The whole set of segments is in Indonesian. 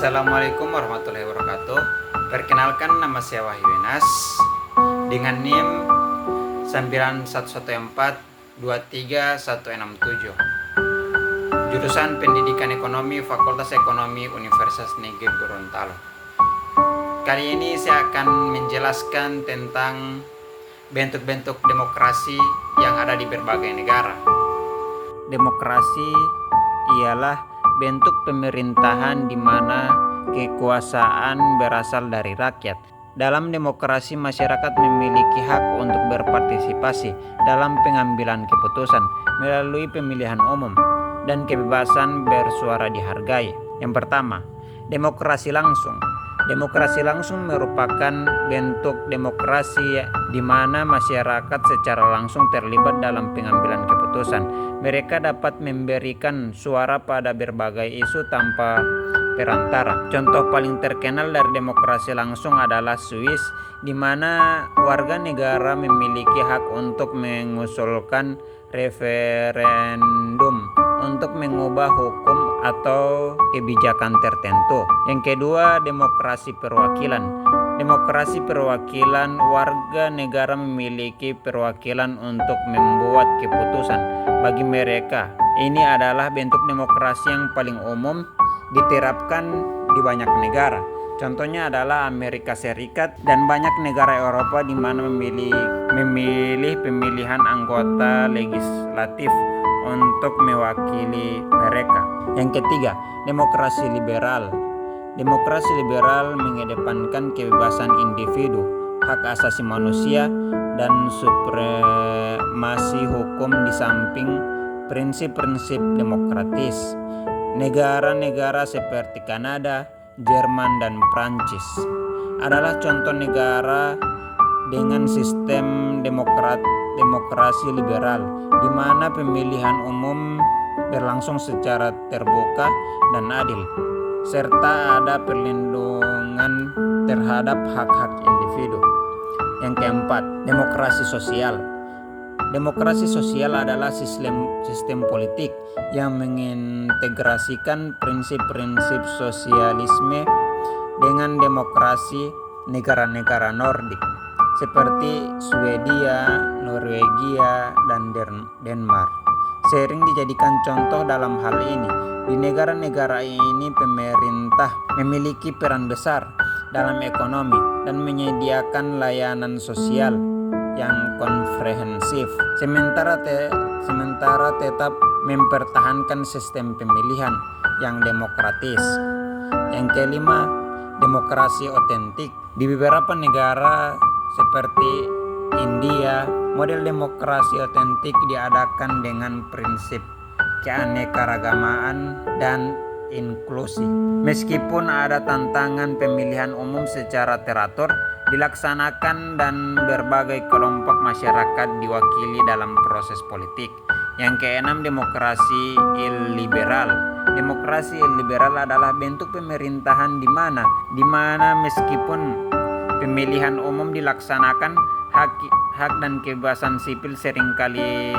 Assalamualaikum warahmatullahi wabarakatuh. Perkenalkan, nama saya Wahyu Wenas dengan NIM 911423167. Jurusan Pendidikan Ekonomi, Fakultas Ekonomi, Universitas Negeri Gorontalo. Kali ini saya akan menjelaskan tentang bentuk-bentuk demokrasi yang ada di berbagai negara. Demokrasi ialah bentuk pemerintahan di mana kekuasaan berasal dari rakyat. Dalam demokrasi, masyarakat memiliki hak untuk berpartisipasi dalam pengambilan keputusan melalui pemilihan umum, dan kebebasan bersuara dihargai. Yang pertama, demokrasi langsung. Demokrasi langsung merupakan bentuk demokrasi di mana masyarakat secara langsung terlibat dalam pengambilan keputusan. Mereka dapat memberikan suara pada berbagai isu tanpa perantara. Contoh paling terkenal dari demokrasi langsung adalah Swiss, di mana warga negara memiliki hak untuk mengusulkan referendum untuk mengubah hukum atau kebijakan tertentu. Yang kedua, demokrasi perwakilan. Demokrasi perwakilan, warga negara memiliki perwakilan untuk membuat keputusan bagi mereka. Ini adalah bentuk demokrasi yang paling umum diterapkan di banyak negara. Contohnya adalah Amerika Serikat dan banyak negara Eropa di mana memilih pemilihan anggota legislatif untuk mewakili mereka. Yang ketiga, demokrasi liberal. Demokrasi liberal mengedepankan kebebasan individu, hak asasi manusia, dan supremasi hukum di samping prinsip-prinsip demokratis. Negara-negara seperti Kanada, Jerman, dan Prancis adalah contoh negara dengan sistem demokrasi liberal, di mana pemilihan umum berlangsung secara terbuka dan adil, serta ada perlindungan terhadap hak-hak individu. Yang keempat, demokrasi sosial. Demokrasi sosial adalah sistem politik yang mengintegrasikan prinsip-prinsip sosialisme dengan demokrasi negara-negara Nordik seperti Swedia, Norwegia, dan Denmark. Sering dijadikan contoh dalam hal ini. Di negara-negara ini pemerintah memiliki peran besar dalam ekonomi dan menyediakan layanan sosial yang komprehensif, sementara tetap mempertahankan sistem pemilihan yang demokratis. Yang kelima, demokrasi otentik. Di beberapa negara seperti India, model demokrasi otentik diadakan dengan prinsip keanekaragaman dan inklusi. Meskipun ada tantangan, pemilihan umum secara teratur dilaksanakan dan berbagai kelompok masyarakat diwakili dalam proses politik. Yang keenam, demokrasi illiberal. Demokrasi illiberal adalah bentuk pemerintahan di mana meskipun pemilihan umum dilaksanakan, hak dan kebebasan sipil seringkali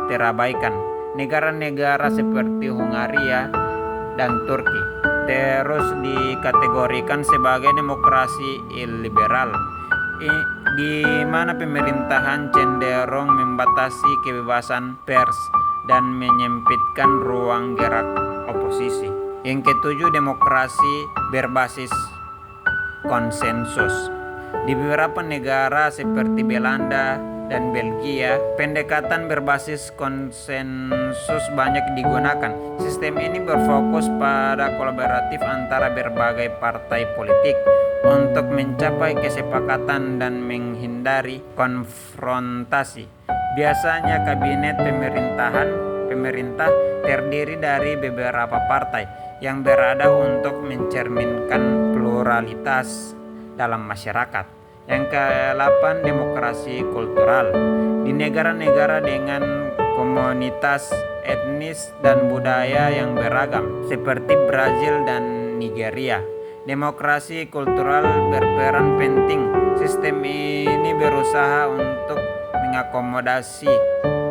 terabaikan. Negara-negara seperti Hungaria dan Turki terus dikategorikan sebagai demokrasi illiberal, di mana pemerintahan cenderung membatasi kebebasan pers dan menyempitkan ruang gerak oposisi. Yang ketujuh, demokrasi berbasis konsensus. Di beberapa negara seperti Belanda dan Belgia, pendekatan berbasis konsensus banyak digunakan. Sistem ini berfokus pada kolaboratif antara berbagai partai politik untuk mencapai kesepakatan dan menghindari konfrontasi. Biasanya kabinet pemerintah terdiri dari beberapa partai yang berada untuk mencerminkan pluralitas dalam masyarakat. Yang ke-8, demokrasi kultural. Di negara-negara dengan komunitas etnis dan budaya yang beragam seperti Brazil dan Nigeria, demokrasi kultural berperan penting. Sistem ini berusaha untuk mengakomodasi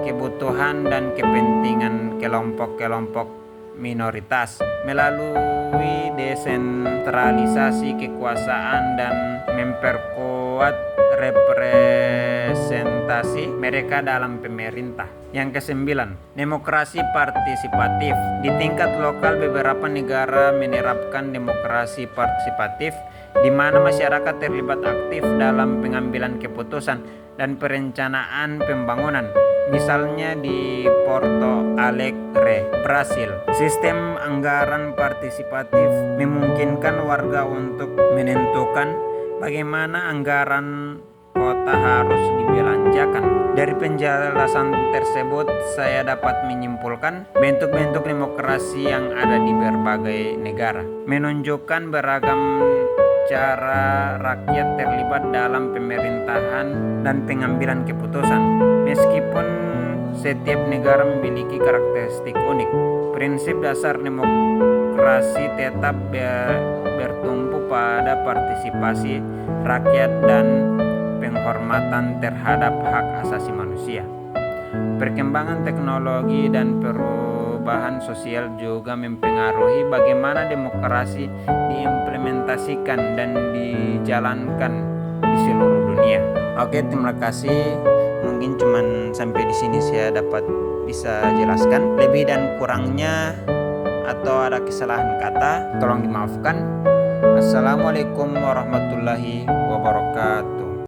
kebutuhan dan kepentingan kelompok-kelompok minoritas melalui desentralisasi kekuasaan dan memperkuat representasi mereka dalam pemerintah. Yang kesembilan, demokrasi partisipatif. Di tingkat lokal beberapa negara menerapkan demokrasi partisipatif di mana masyarakat terlibat aktif dalam pengambilan keputusan dan perencanaan pembangunan. Misalnya di Porto Alegre, Brasil. Sistem anggaran partisipatif memungkinkan warga untuk menentukan bagaimana anggaran kota harus dibelanjakan. Dari penjelasan tersebut, saya dapat menyimpulkan bentuk-bentuk demokrasi yang ada di berbagai negara, menunjukkan beragam cara rakyat terlibat dalam pemerintahan dan pengambilan keputusan. Meskipun setiap negara memiliki karakteristik unik, prinsip dasar demokrasi tetap bertumpu pada partisipasi rakyat dan penghormatan terhadap hak asasi manusia. Perkembangan teknologi dan perubahan sosial juga mempengaruhi bagaimana demokrasi diimplementasikan dan dijalankan di seluruh dunia. Oke, terima kasih. Mungkin cuman sampai di sini saya dapat bisa jelaskan. Lebih dan kurangnya atau ada kesalahan kata, tolong dimaafkan. Assalamualaikum warahmatullahi wabarakatuh.